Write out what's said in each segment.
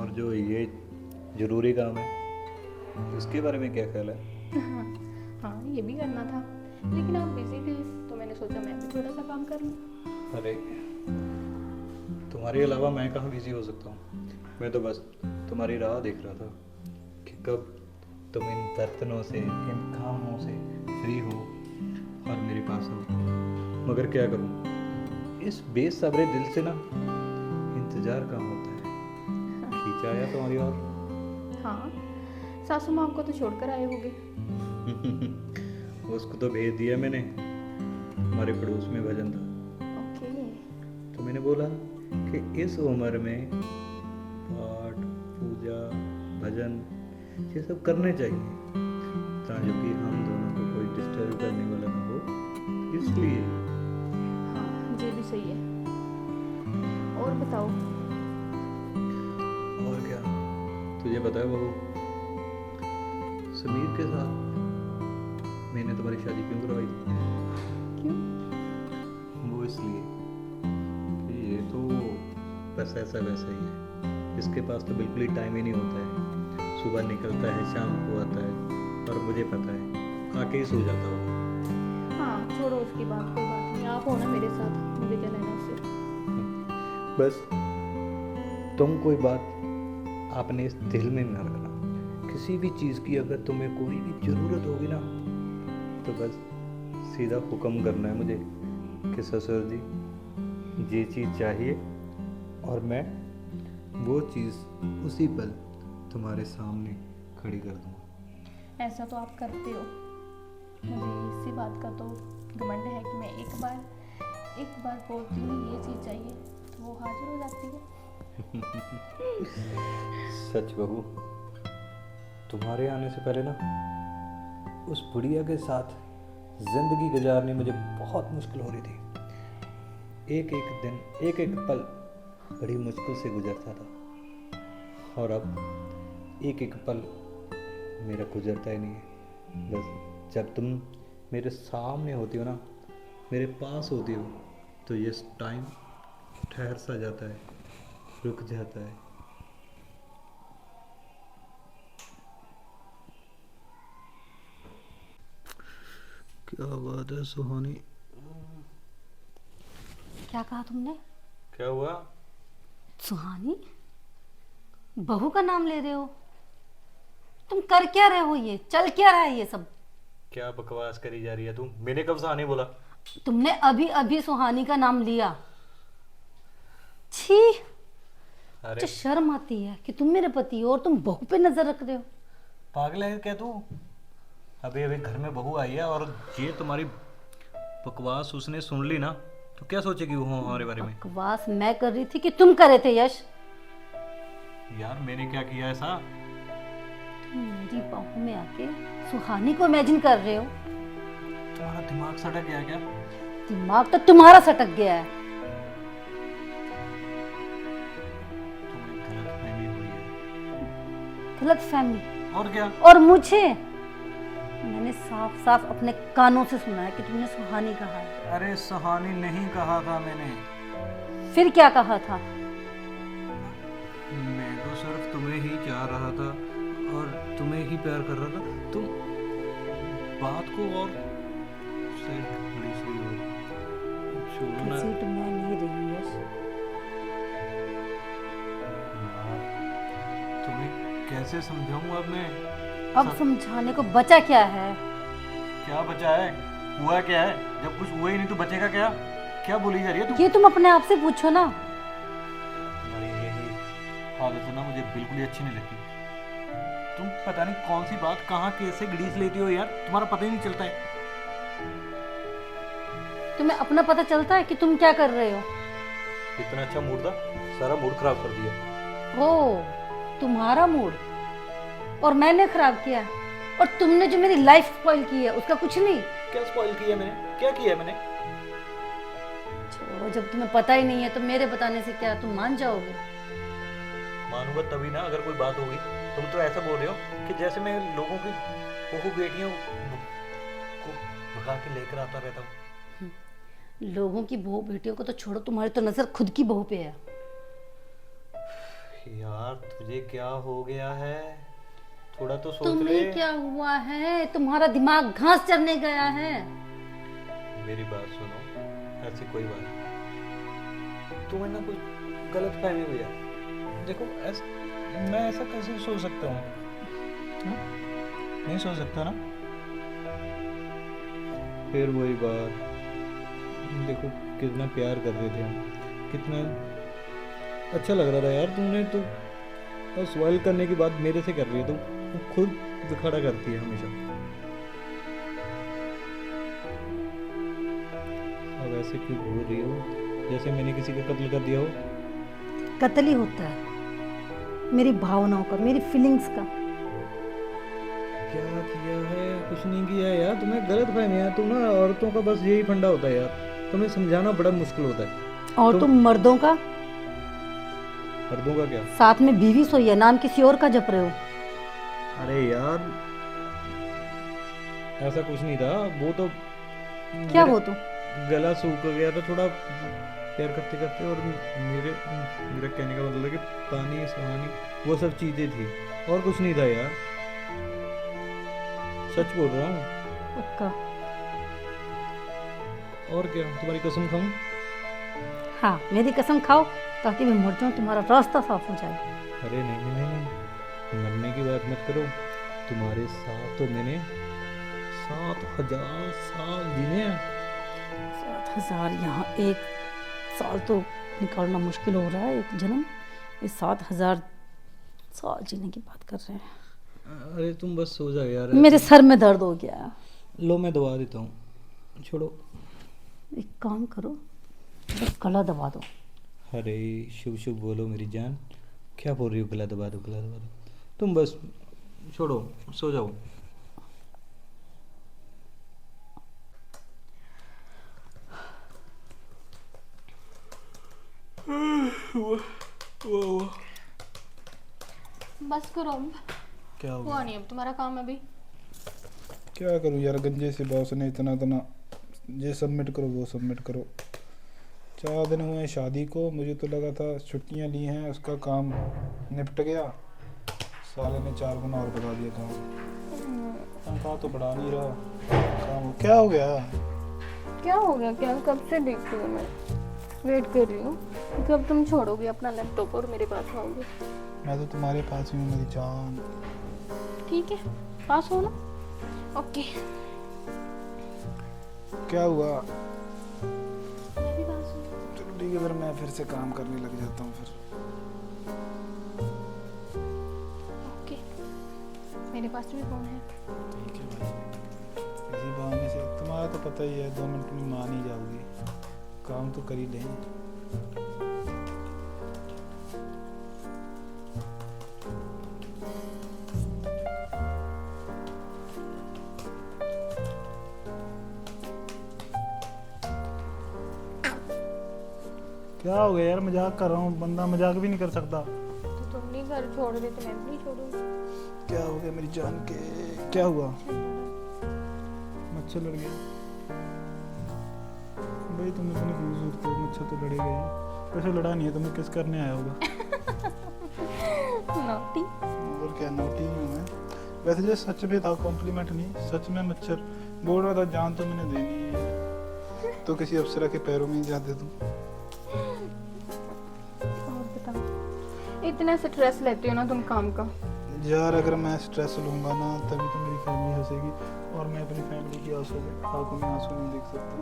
और जो ये जरूरी काम है इसके बारे में क्या ख्याल है? हाँ हाँ, ये भी करना था, लेकिन आप बिजी थे तो मैंने सोचा मैं भी थोड़ा सा काम कर लूँ। अरे तुम्हारे अलावा मैं कहाँ बिजी हो सकता हूँ? मैं तो बस तुम्हारी राह देख रहा था कि कब तुम इन बर्तनों से इन कामों से फ्री हो और मेरे पास हो। मगर क्या करूँ, इस बेसब्रे दिल से ना इंतजार कहाँ होता है। खींचा आया तुम्हारी ओर। हाँ, सासू माँ को तो छोड़कर आए होगे। उसको तो भेज दिया मैंने, हमारे पड़ोस में भजन था ओके। तो मैंने बोला कि इस उम्र में पाठ पूजा भजन ये सब करने चाहिए ताकि हम दोनों को कोई डिस्टर्ब करने वाला ना हो, इसलिए। हाँ, ये भी सही है। और बताओ। और क्या, तुझे पता है बहू, समीर के साथ मैंने तुम्हारी शादी क्यों करवाई थी? क्यों? वो इसलिए कि ये तो बस ऐसा वैसा ही है, इसके पास तो बिल्कुल ही टाइम ही नहीं होता है। सुबह निकलता है शाम को आता है और मुझे पता है आके ही सो जाता हूँ। हाँ छोड़ो उसकी बात, कोई बात नहीं, आप हो ना मेरे साथ, मुझे क्या लेना उससे। बस तुम कोई बात आपने इस दिल में न रखना, किसी भी चीज़ की अगर तुम्हें कोई भी ज़रूरत होगी ना तो बस सीधा हुक्म करना है मुझे कि ससुर जी ये चीज़ चाहिए और मैं वो चीज़ उसी पल तुम्हारे सामने खड़ी कर दूँगा। ऐसा तो आप करते हो, मुझे इसी बात का तो घमंड है कि मैं एक बार बोलती हूँ ये चीज़ चाहिए तो वो हाजिर हो जाती है। सच बहू, तुम्हारे आने से पहले ना उस बुढ़िया के साथ जिंदगी गुजारनी मुझे बहुत मुश्किल हो रही थी। एक एक दिन एक एक पल बड़ी मुश्किल से गुजरता था और अब एक एक पल मेरा गुजरता ही नहीं है। बस जब तुम मेरे सामने होती हो ना, मेरे पास होती हो, तो ये टाइम ठहर सा जाता है, रुक जाता है। क्या बात है सुहानी। क्या कहा तुमने? क्या हुआ? सुहानी? बहू का नाम ले रहे हो? तुम कर क्या रहे हो? ये चल क्या रहा है ये सब? क्या बकवास करी जा रही है तुम? मैंने कब सुहानी बोला? तुमने अभी अभी सुहानी का नाम लिया। छी, अरे मुझे शर्म आती है कि तुम मेरे पति हो और तुम बहू पे नजर रख रहे हो। पागल है क्या तू? अभी अभी घर में बहू आई है और ये तुम्हारी बकवास उसने सुन ली ना तो क्या सोचेगी वो हमारे बारे में? बकवास मैं कर रही थी कि तुम कर रहे थे यश? यार मैंने क्या किया ऐसा? तुम मेरी बाहों में आके सुहानी को इमेजिन कर रहे हो। तुम्हारा दिमाग सटक गया क्या? दिमाग तो तुम्हारा सटक गया है। तुम्हें गलतफहमी हुई है। गलत फहमी? और क्या? और मुझे, मैंने साफ साफ अपने कानों से सुना है कि तुमने सुहानी कहा है। अरे सुहानी नहीं कहा था मैंने। फिर क्या कहा था? मैं तो सिर्फ तुम्हें ही चाह रहा था और तुम्हें ही प्यार कर रहा था। तुम बात को और सेट प्लीज हो, छोड़ो ना। सीट मैं नहीं रही यश। यार, तुम्हें कैसे समझाऊं अब मैं? अब समझाने को बचा क्या है? क्या बचा है? हुआ क्या है? जब कुछ हुआ ही नहीं तो बचेगा क्या? क्या बोली जा रही है तू? ये तुम अपने आप से पूछो ना। तुम्हारी यही हालत है ना, मुझे बिल्कुल ही अच्छी नहीं लगती। तुम पता नहीं कौन सी बात कहाँ कैसे घड़ीस लेती हो यार, तुम्हारा पता ही नहीं चलता है। तुम्हें अपना पता चलता है कि तुम क्या कर रहे हो? इतना अच्छा मूड था, सारा मूड खराब कर दिया। ओ, तुम्हारा मूड और मैंने खराब किया? और तुमने जो मेरी लाइफ स्पॉइल की है उसका कुछ नहीं? क्या स्पॉइल किया मैंने? क्या किया मैंने? छोड़ो, जब तुम्हें पता ही नहीं है तो मेरे बताने से क्या तुम मान जाओगे? मानूंगा तभी ना अगर कोई बात होगी। तुम तो ऐसा बोल रहे हो कि जैसे मैं लोगों की बहू बेटियों को भगा के लेकर आता रहता हूँ। लोगों की बहू बेटियों को तो छोड़ो, तुम्हारी तो नजर खुद की बहू पे है। यार तुझे क्या हो गया है? थोड़ा तो सोच ले। तुम्हें क्या हुआ है? तुम्हारा दिमाग घास चरने गया है। मेरी बात सुनो, ऐसी कोई बात नहीं। तुम्हें ना कुछ गलत फहमी हुई है। देखो मैं ऐसा कैसे सोच सकता हूँ? नहीं सोच सकता ना। फिर वही बात, देखो कितना प्यार कर रहे थे हम, कितना अच्छा लग रहा था यार। तुमने तो बस स्वाइल करने की बात मेरे से कर रही है, तो वो खुद खड़ा करती है हमेशा। अब ऐसे क्यों बोल रही हो जैसे मैंने किसी का कत्ल कर दिया हो? कत्ल ही होता है मेरी भावनाओं का, मेरी फीलिंग्स का। क्या किया है? कुछ नहीं किया है यार। तुम्हें गलत फहमी है। तुम ना औरतों का बस यही फंडा होता है यार, तुम्हें समझाना बड़ा मुश्किल होता है। और तुम मर्दों का? मर्दों का क्या? साथ में बीवी सोई है, नाम किसी और का जप रहे हो। अरे यार ऐसा कुछ नहीं था, वो तो क्या मेरा वो तो? गला सूख गया था थोड़ा प्यार करते करते, और मेरे कहने का मतलब है कि पानी सहानी वो सब चीजें थी, और कुछ नहीं था यार। सच बोल रहा हूँ। पक्का? और क्या, तुम्हारी कसम खाऊं? हाँ, मेरी कसम खाओ ताकि मैं मर जाऊं, तुम्हारा रास्ता साफ हो जाए। अरे नहीं नहीं नहीं, मरने की बात मत करो। तुम्हारे साथ तो मैंने 7,000 साल जीने हैं। 7,000? यहाँ 1 साल तो निकालना मुश्किल हो रहा है, एक जन्म। ये 7,000 साल जीने की बात कर रहे हैं। अरे तुम बस सो जाओ यार। मेरे सर में दर्द हो गया। लो मैं दबा देता हूँ, छोड़ो। एक काम करो, बस गला दबा दो। अरे शुभ शुभ बोलो मेरी जान, क्या बोल रही हो? गला दबा दो, गला दबा दो। तुम बस छोड़ो, सो जाओ। बस करो अब, क्या हो हुआ नहीं अब तुम्हारा काम अभी। क्या करूँ यार, गंजे से बॉस ने इतना इतना ये सबमिट करो वो सबमिट करो। 4 दिन हुए हैं शादी को, मुझे तो लगा था छुट्टियां ली हैं उसका काम निपट गया, साले ने 4 गुना और बढ़ा दिया काम। तनख्वाह तो बढ़ा नहीं रहा, काम क्या हो गया? क्या हो गया? क्या कब से देख रही हूँ मैं, वेट कर रही हूँ कब तुम छोड़ोगे अपना लैपटॉप और मेरे पास आओगे। मैं तो तुम्हारे पास ही हूँ मेरी जान। ठीक है, पास हो ना? ओके, क्या हुआ? मैं भी पास हूँ। चलो ठीक है, फिर मैं फिर से काम करने लग जाता हूँ फिर। ओके, मेरे पास भी फोन है। ठीक है भाई, इसी बहाने से तुम्हारा तो पता ही है 2 मिनट में मान ही जाओगी, काम तो कर ही लें। क्या हो गया यार, मजाक कर रहा हूँ, बंदा मजाक भी नहीं कर सकता। तो तुम नहीं घर छोड़ रहे तो मैं भी नहीं छोड़ूंगी। क्या हो गया मेरी जान के? क्या हुआ? मच्छर लड़ गया? भाई तुम इतनी खूबसूरत हो, मच्छर तो लड़ेगा ही। वैसे लड़ा नहीं है, तुम्हें किस करने आया होगा? नॉटी। और क्या नोटी हूँ मैं। वैसे जो सच में था, कॉम्प्लीमेंट नहीं, सच में मच्छर बोल रहा था जान तो मैंने देनी है, तो किसी अप्सरा के पैरों में ही जाते तुम। और बताओ, इतना स्ट्रेस लेते हो ना तुम काम का। यार अगर मैं स्ट्रेस लूंगा ना तभी तो मेरी फैमिली हंसेगी, और मैं अपनी फैमिली की आंखों में आंसू नहीं देख सकता।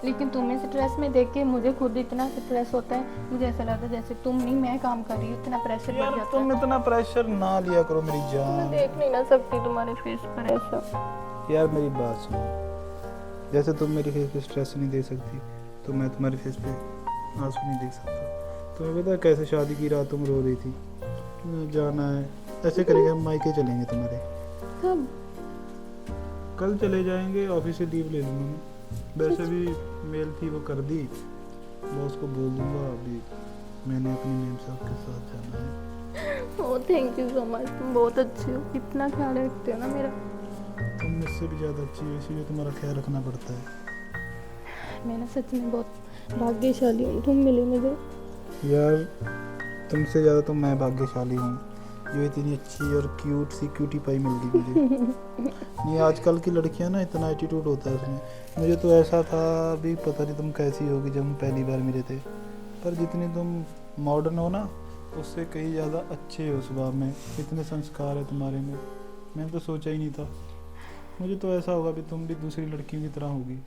लेकिन तुम्हें स्ट्रेस में देख के मुझे खुद इतना स्ट्रेस होता है, मुझे ऐसा लगता है जैसे तुम नहीं मैं काम कर रही हूँ, इतना प्रेशर बढ़ यार जाता तुम है। इतना प्रेशर ना लिया करो मेरी मैं जान। देख नहीं ना सकती तुम्हारे फेस पर ऐसा। यार मेरी बात सुनो, जैसे तुम मेरे फेस पे स्ट्रेस नहीं दे सकती, तो मैं तुम्हारे फेस पे आंसू नहीं देख सकता। तुम्हें पता है कैसे शादी की रात तुम रो रही थी? जाना है, ऐसे करेंगे हम मायके चलेंगे तुम्हारे। कब? कल चले जाएंगे, ऑफिस से लीव ले लूँगा मैं। वैसे भी मेल थी वो कर दी, बॉस को बोल दूंगा अभी मैंने अपनी मेम साहब के साथ जाना है। Oh thank you so much, तुम बहुत अच्छे हो, इतना ख्याल रखते हो ना मेरा। तुम मुझसे भी ज़्यादा अच्छी हो, इसीलिए तुम्हारा ख्याल रखना पड़ता है। मैं ना सच में बहुत भाग्यशाली हूँ, तुम मिले मुझे। यार तुमसे ज़्यादा तो मैं भाग्यशाली हूँ जो इतनी अच्छी और क्यूट सी क्यूटी पाई मिल गई मुझे। नहीं, आजकल की लड़कियाँ ना इतना एटीट्यूड होता है उसमें। मुझे तो ऐसा था अभी, पता नहीं तुम कैसी होगी जब हम पहली बार मिले थे, पर जितनी तुम मॉडर्न हो ना उससे कहीं ज़्यादा अच्छे हो स्वभाव में, इतने संस्कार है तुम्हारे में। मैंने तो सोचा ही नहीं था, मुझे तो ऐसा होगा भी तुम भी दूसरी लड़कियों की तरह होगी।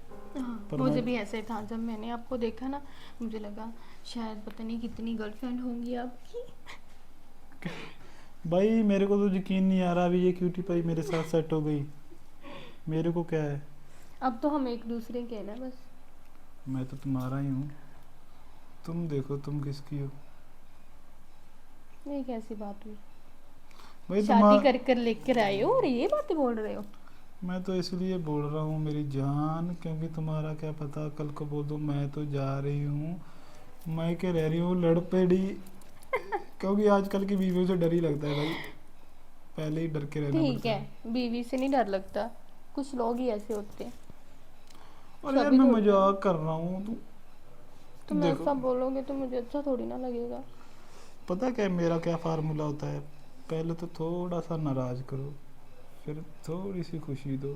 पर मुझे मैं- भी ऐसे था, जब मैंने आपको देखा ना मुझे लगा शायद पता नहीं कितनी गर्लफ्रेंड होंगी आपकी। भाई मेरे को तो यकीन नहीं आ रहा अभी ये क्यूटी पाई मेरे साथ सेट हो गई। मेरे को क्या है, अब तो हम एक दूसरे के हैं ना बस। मैं तो तुम्हारा ही हूँ, तुम देखो तुम किसकी हो। ये कैसी बात हुई? भाई शादी कर कर लेकर आए हो और ये बातें बोल रहे हो? मैं तो इसलिए बोल रहा हूँ मेरी जान, क्योंकि तुम्हारा क्या पता कल को बोल दो मैं तो जा रही हूँ, मैं क्या रह रही हूँ लड़ पेड़ी। क्योंकि आजकल की बीवियों से डर ही लगता है भाई, पहले ही डर के रहना ठीक पड़ता है, बीवी से नहीं डर लगता, कुछ लोग ही ऐसे होते हैं। और यार सभी मैं को होता है। मजाक कर रहा हूँ तुम देखो, ऐसा बोलोगे तो मुझे अच्छा थोड़ी ना लगेगा। पता क्या मेरा क्या फार्मूला होता है, पहले तो थोड़ा सा नाराज करो, फिर थोड़ी सी खुशी दो,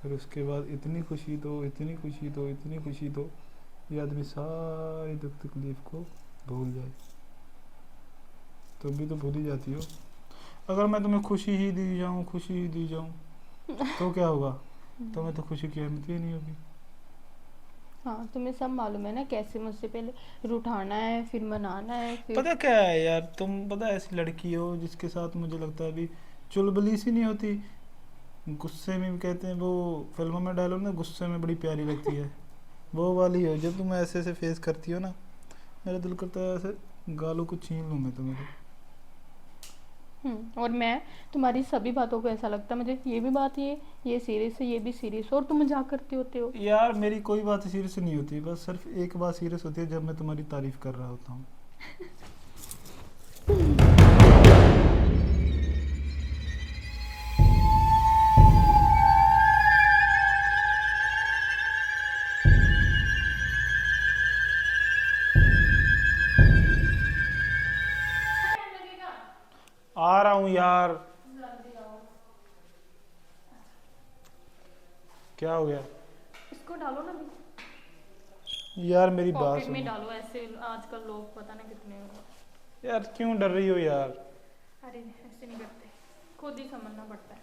फिर उसके बाद इतनी खुशी दो, इतनी खुशी दो, इतनी खुशी दो, ये आदमी सारी दुख तकलीफ को भूल जाए। तुम भी तो भूल ही जाती हो। अगर मैं तुम्हें खुशी ही दी जाऊँ, खुशी ही दी जाऊँ तो क्या होगा, तुम्हें तो खुशी की अहमियत ही नहीं होगी। हाँ, तुम्हें सब मालूम है ना कैसे मुझसे पहले रूठाना है, फिर मनाना है, फिर पता क्या है यार, तुम पता ऐसी लड़की हो जिसके साथ मुझे लगता है अभी चुलबुली सी नहीं होती, गुस्से में भी कहते हैं वो फिल्मों में डायलॉग ना, गुस्से में बड़ी प्यारी लगती है, वो वाली हो। जब तुम ऐसे ऐसे फेस करती हो ना, मेरा दिल करता है ऐसे गालों को छीन लूँ मैं तुम्हें। और मैं तुम्हारी सभी बातों को ऐसा लगता है मुझे ये भी बात ये सीरियस है, ये भी सीरियस, और तुम मजाक करते होते हो। यार मेरी कोई बात सीरियस नहीं होती, बस सिर्फ एक बात सीरियस होती है जब मैं तुम्हारी तारीफ कर रहा होता हूँ। आ रहा हूँ यार। क्या हो गया इसको डालो ना यार, मेरी बात पॉकेट में सुनो डालो, ऐसे आजकल लोग पता नहीं कितने हो। यार, क्यों डर रही हो यार? अरे ऐसे नहीं करते, खुद ही समझना पड़ता है।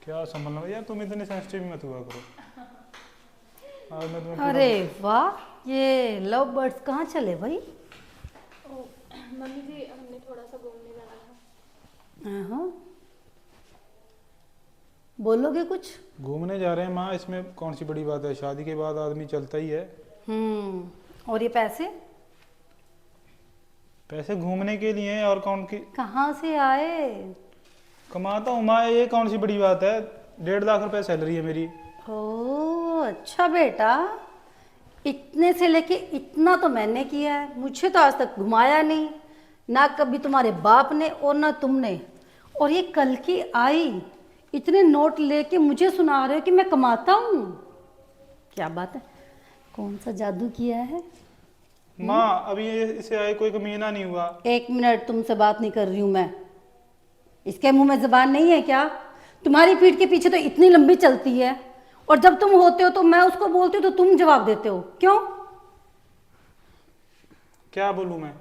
क्या समझना यार, तुम इतने सेंसिटिव मत हुआ करो। आज मैं तुम्हें अरे वाह, ये लव बर्ड्स कहाँ चले भाई? ओ, मम्मी जी हमने थोड़ा सा घूमने जाना था। हाँ, बोलोगे कुछ? घूमने जा रहे हैं माँ, इसमें कौन सी बड़ी बात है, शादी के बाद आदमी चलता ही है। और ये पैसे पैसे घूमने के लिए हैं, और कौन की कहाँ से आए? कमाता हूँ माँ, ये कौन सी बड़ी बात है, 1.5 लाख रुपए सैलरी है मेरी। ओह अच्छा बेटा, इतने से लेके इतना तो मैंने किया है, मुझे तो आज तक घुमाया नहीं, ना कभी तुम्हारे बाप ने और ना तुमने। और ये कल की आई इतने नोट लेके मुझे सुना रहे हो कि मैं कमाता हूँ। क्या बात है, कौन सा जादू किया है? माँ अभी इसे आए कोई कमीना नहीं हुआ। 1 मिनट, तुमसे बात नहीं कर रही हूँ मैं। इसके मुंह में जबान नहीं है क्या? तुम्हारी पीठ के पीछे तो इतनी लंबी चलती है, और जब तुम होते हो तो मैं उसको बोलती हूँ तो तुम जवाब देते हो, क्यों? क्या बोलूँ मैं?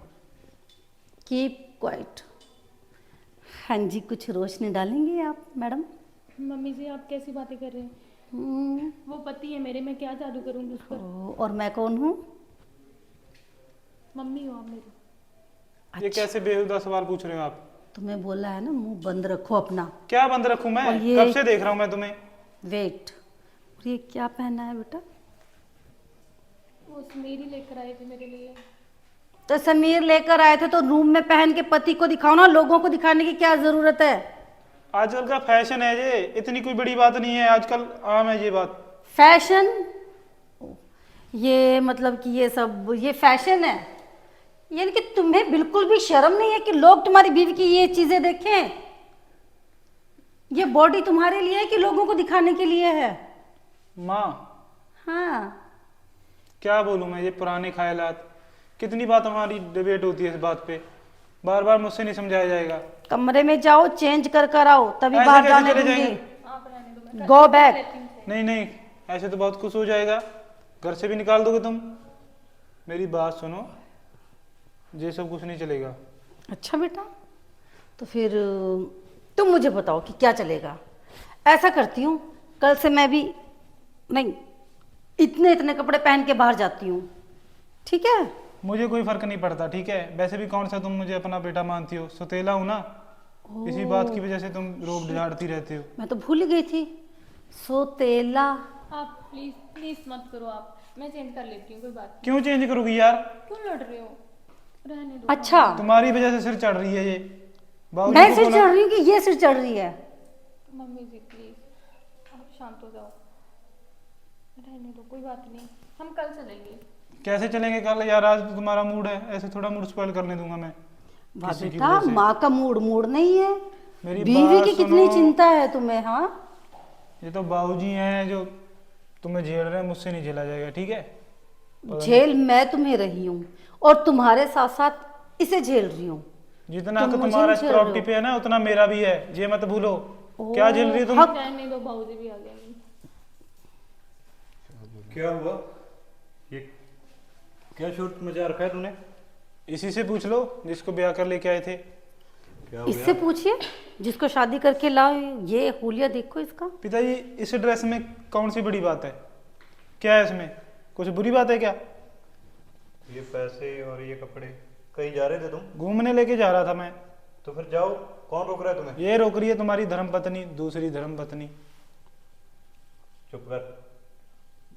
Keep quiet. हाँ जी, कुछ रोशनी डालेंगे आप मैडम? मम्मी जी आप कैसी बातें कर रहे हैं? वो पति है मेरे, मैं क्या जादू करूँगी उस पर? और मैं कौन हूँ? मम्मी हो आप मेरी। ये कैसे बेहुदा सवाल पूछ रहे हो आप? तुम्हें बोला है ना मुंह बंद रखो अपना। क्या बंद रखूं मैं? और ये- कब से देख रहा हूं मैं तुम्हें। वेट, और ये क्या पहना है बेटा? वो मेरी लेकर आए थे मेरे लिए। तो समीर लेकर आए थे तो रूम में पहन के पति को दिखाओ ना, लोगों को दिखाने की क्या जरूरत है? आजकल का फैशन है ये, इतनी कोई बड़ी बात नहीं है, आजकल आम है ये बात। फैशन? ये मतलब कि ये सब ये फैशन है? यानी कि तुम्हें बिल्कुल भी शर्म नहीं है कि लोग तुम्हारी बीवी की ये चीजें देखें? ये बॉडी तुम्हारे लिए है कि लोगों को दिखाने के लिए है? माँ हाँ, क्या बोलूं मैं, ये पुराने ख्यालात, कितनी बात हमारी डिबेट होती है इस बात पे। बार बार मुझसे नहीं समझाया जाएगा। कमरे में जाओ, चेंज कर कर आओ, तभी ऐसे बाहर कैसे जाने चले दूंगी। जाएंगे? आप रहने दो, मैं गो बैक। लेती हूँ। नहीं नहीं, ऐसे तो बहुत कुछ हो जाएगा, घर से भी निकाल दोगे तुम। मेरी बात सुनो, ये सब कुछ नहीं चलेगा। अच्छा बेटा, तो फिर तुम मुझे बताओ कि क्या चलेगा। ऐसा करती हूँ, कल से मैं भी नहीं इतने इतने कपड़े पहन के बाहर जाती हूँ, ठीक है? मुझे कोई फर्क नहीं पड़ता, ठीक है? वैसे भी कौन सा तुम मुझे अपना बेटा मानती हो, सौतेला हूं ना। इसी बात की वजह से तुम रोब झाड़ती रहती हो। मैं तो भूल ही गई थी, सोतेला। आप प्लीज प्लीज मत करो आप, मैं चेंज कर लेती हूँ, कोई बात क्यों चेंज करोगी यार? नहीं। क्यों लड़ रहे हो? रहने दो। अच्छा, तुम्हारी वजह से सिर चढ़ रही है ये। बाबूजी मैं को सिर बोला- चढ़ रही हूँ कि ये सिर चढ़ रही है? मम्मी जी प्लीज आप शांत हो जाओ, रहने दो, कोई बात नहीं, हम कल चलेंगे। कैसे चलेंगे कल यार? आज तो तुम्हारा मूड है, ऐसे थोड़ा मूड स्पॉइल करने दूंगा मैं वाह किसी की बेटा, वजह से। माँ का मूड मूड नहीं है, मेरी बीवी बात की कितनी सुनो। चिंता है तुम्हें। हाँ, ये तो बाबूजी हैं जो तुम्हें झेल रहे हैं, मुझसे नहीं झेला जाएगा, ठीक है? झेल मैं तुम्हें रही हूँ और तुम्हारे साथ साथ इसे झेल रही हूँ। जितना तुम तो मुझे तुम्हारा नहीं इस झेल रहे प्रॉपर्टी हो। पे है ना, उतना मेरा भी है, ये मत भूलो। ओ, क्या झेल रही हो तुम? हक- रहने दो, भाऊजी भी आ गए। क्या हुआ? ये क्या शोर मचा रखा है तूने? इसी से पूछ लो जिसको ब्याह कर लेके आए थे। क्या हो इससे गया? पूछिए जिसको शादी करके लाओ। ये हुलिया देखो इसका। पिताजी, इस ड्रेस में कौन सी बड़ी बात है? क्या है इसमें? कुछ बुरी बात है क्या? ये पैसे और ये कपड़े, कहीं जा रहे थे तुम? घूमने लेके जा रहा था मैं। तो फिर जाओ, कौन रोक रहा है तुम्हें? ये रोक रही है तुम्हारी धर्मपत्नी, दूसरी धर्मपत्नी। चुप कर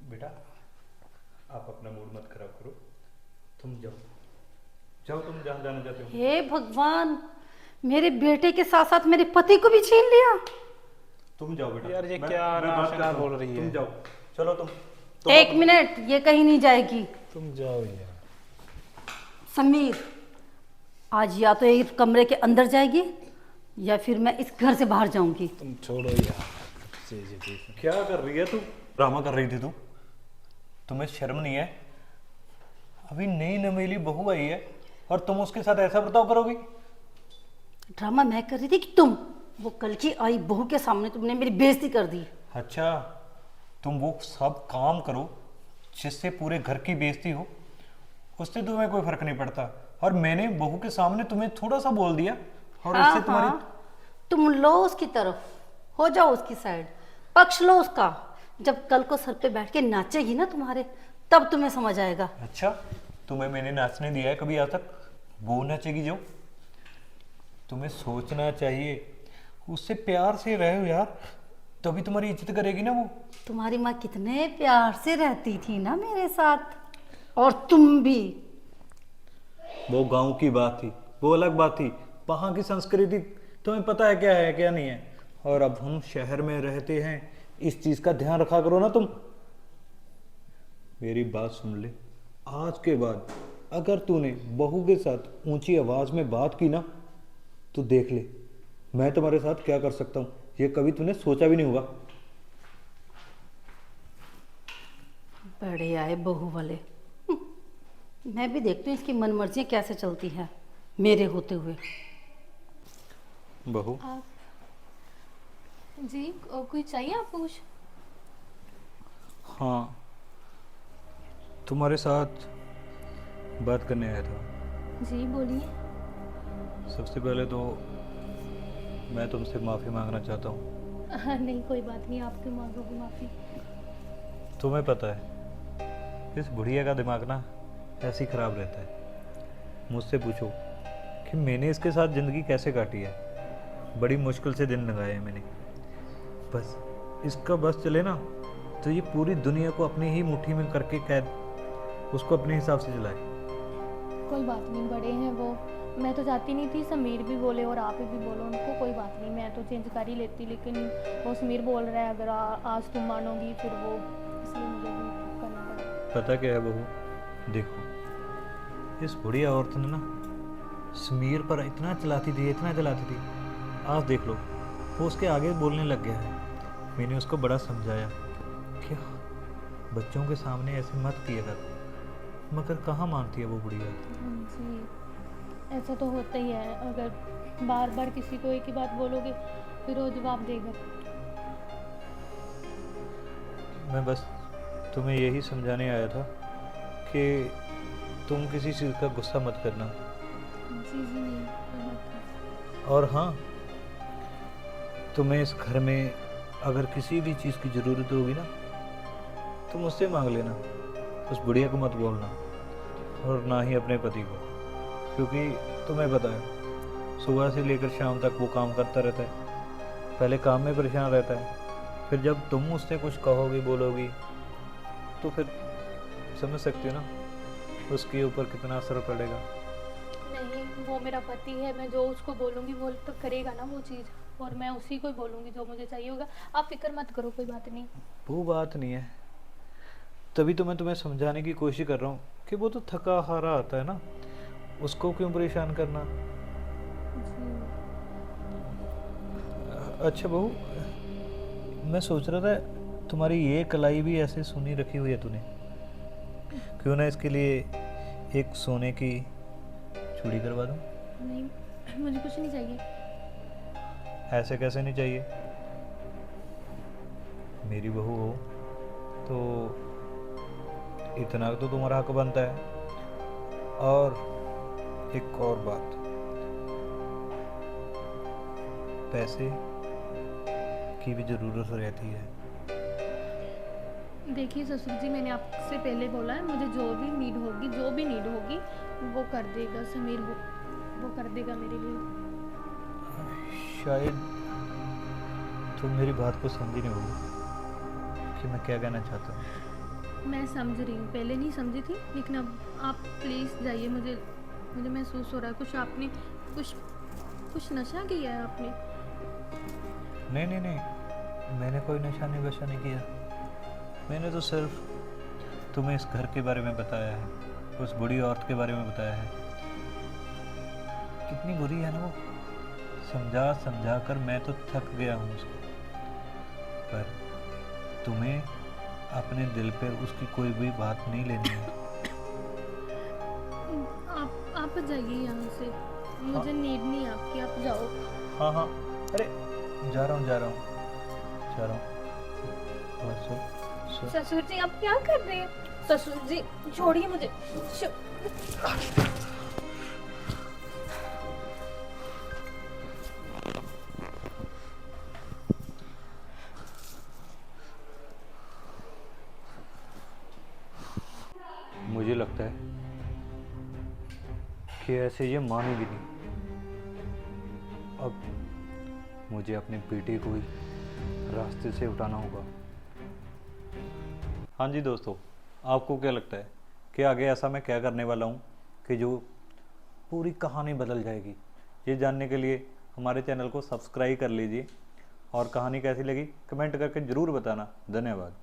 बेटा, आप अपना मूड मत खराब करो, तुम जाओ जाओ, तुम जहाँ जाना चाहते हो। हे भगवान, मेरे बेटे के साथ साथ मेरे पति को भी छीन लिया। तुम जाओ बेटा। यार ये मैं- क्या मैं बात नाशना करता हूँ। बोल रही है? तुम जाओ, चलो तुम एक मिनट, ये कहीं नहीं जाएगी। तुम जाओ यार। समीर, आज या तो एक कमरे के अंदर जाएगी या फिर मैं इस घर से बाहर जाऊंगी। तुम छोड़ो यार। क्या कर रही है तू? ड्रामा कर रही थी तू? तुम्हें शर्म नहीं है? अभी नई नवेली बहू आई है और तुम उसके साथ ऐसा बर्ताव करोगी? ड्रामा मैं कर रही थी कि तुम, वो कल की आई बहू के सामने तुमने मेरी बेइज्जती कर दी। अच्छा, तुम वो सब काम करो जिससे पूरे घर की बेइज्जती हो, उससे तुम्हें कोई फर्क नहीं पड़ता। और मैंने बहू के सामने तुम्हें थोड़ा सा बोल दिया और हाँ, उससे तुम्हारी हाँ, तुम लो उसकी तरफ, हो जाओ उसकी साइड, पक्ष लो उसका। जब कल को सर पे बैठ के नाचेगी ना तुम्हारे, तब तुम्हें समझ आएगा। अच्छा, तुम्हें मैंने नाचने दिया है कभी आज तक? वो नाचेगी जो? तुम्हें सोचना चाहिए, उससे प्यार से रहो यार, तभी तुम्हारी इज्जत करेगी ना वो। तुम्हारी माँ कितने प्यार से रहती थी ना मेरे साथ, और तुम भी। वो गांव की बात थी, वो अलग बात थी। वहाँ की संस्कृति तुम्हें पता है क्या है क्या नहीं है। और अब हम शहर में रहते हैं, इस चीज का ध्यान रखा करो ना तुम। मेरी बात सुन ले, आज के बाद अगर तूने बहू के साथ ऊंची आवाज में बात की ना, तो देख ले मैं तुम्हारे साथ क्या कर सकता हूँ। ये कभी तूने सोचा भी नहीं होगा। बड़े आए बहू वाले। मैं भी देखती हूँ इसकी मनमर्जियाँ कैसे चलती हैं मेरे होते हुए। बहू, आप जी कोई चाहिए आपको कुछ? हाँ, तुम्हारे साथ बात करने आया था। जी बोलिए। सबसे पहले तो मैं तुमसे माफ़ी मांगना चाहता हूँ। नहीं कोई बात नहीं, आपकी मांगोगी माफ़ी। तुम्हें पता है इस बुढ़िया का दिमाग ना ऐसे ही ख़राब रहता है। मुझसे पूछो कि मैंने इसके साथ ज़िंदगी कैसे काटी है। बड़ी मुश्किल से दिन लगाए हैं मैंने। बस इसका बस चले ना तो ये पूरी दुनिया को अपनी ही मुट्ठी में करके कैद, उसको अपने हिसाब से चलाए। कोई बात नहीं, बड़े हैं वो। मैं तो चाहती नहीं थी समीर भी बोले और आप भी बोलो उनको, कोई बात नहीं, मैं तो चेंज कर ही लेती, लेकिन वो समीर बोल रहा है अगर आज तुम मानोगी फिर वो, इसलिए मुझे भी करना पड़ा। पता क्या है बहू, देखो इस बुढ़िया औरत ने ना समीर पर इतना चलाती थी, इतना चलाती थी। आज देख लो वो उसके आगे बोलने लग गया है। मैंने उसको बड़ा समझाया कि बच्चों के सामने ऐसे मत किया कर, मगर कहाँ मानती है वो बुढ़िया। जी ऐसा तो होता ही है, अगर बार बार किसी को एक ही बात बोलोगे फिर वो जवाब देगा। मैं बस तुम्हें यही समझाने आया था कि तुम किसी चीज़ का गुस्सा मत करना। जी जी नहीं, कोई बात नहीं। और हाँ, तुम्हें इस घर में अगर किसी भी चीज़ की ज़रूरत होगी ना, तुम मुझसे मांग लेना। उस बुढ़िया को मत बोलना, और ना ही अपने पति को, क्योंकि तुम्हें पता है सुबह से लेकर शाम तक वो काम करता रहता है। पहले काम में परेशान रहता है, फिर जब तुम उससे कुछ कहोगी बोलोगी तो फिर समझ सकती हो ना उसके ऊपर कितना असर पड़ेगा। नहीं, वो मेरा पति है, मैं जो उसको बोलूँगी वो तो करेगा ना वो चीज़, और मैं उसी को ही बोलूँगी जो मुझे चाहिए होगा। आप फिक्र मत करो, कोई बात नहीं। वो बात नहीं है, तभी तो मैं तुम्हें समझाने की कोशिश कर रहा हूँ कि वो तो थका हारा आता है ना, उसको क्यों परेशान करना। जी। अच्छा बहू, मैं सोच रहा था तुम्हारी ये कलाई भी ऐसे सुनी रखी हुई है तूने, क्यों ना इसके लिए एक सोने की चूड़ी करवा दूँ। नहीं, मुझे कुछ नहीं चाहिए। ऐसे कैसे नहीं चाहिए, मेरी बहू हो तो इतना तो तुम्हारा हक बनता है। और एक और बात, पैसे की भी ज़रूरत रहती है। देखिए ससुर जी, मैंने आपसे पहले बोला है, मुझे जो भी नीड होगी वो कर देगा समीर, वो कर देगा मेरे लिए। शायद तुम मेरी बात को समझी नहीं होगी कि मैं क्या कहना चाहता हूँ। मैं समझ रही हूँ, पहले नहीं समझी थी, लेकिन अब आप प्लीज़ जाइए। मुझे मुझे महसूस हो रहा है कुछ आपने कुछ नशा किया है आपने। नहीं नहीं नहीं, मैंने कोई नशा नहीं वशा नहीं किया। मैंने तो सिर्फ तुम्हें इस घर के बारे में बताया है, उस बुढ़ी औरत के बारे में बताया है। कितनी बुरी है ना वो, समझा समझा कर मैं तो थक गया हूँ उसको। पर तुम्हें अपने दिल पर उसकी कोई भी बात नहीं लेनी है। आप जाइए यहाँ से, मुझे नीड नहीं है आपकी, आप जाओ। हाँ हाँ, अरे जा रहा हूँ। और सो ससुर जी आप क्या कर रहे हैं? ससुर जी छोड़िए मुझे। मुझे लगता है कि ऐसे ये मानेगी नहीं। अब मुझे अपने बेटे को ही रास्ते से उठाना होगा। हाँ जी दोस्तों, आपको क्या लगता है कि आगे ऐसा मैं क्या करने वाला हूँ कि जो पूरी कहानी बदल जाएगी? ये जानने के लिए हमारे चैनल को सब्सक्राइब कर लीजिए, और कहानी कैसी लगी कमेंट करके ज़रूर बताना। धन्यवाद।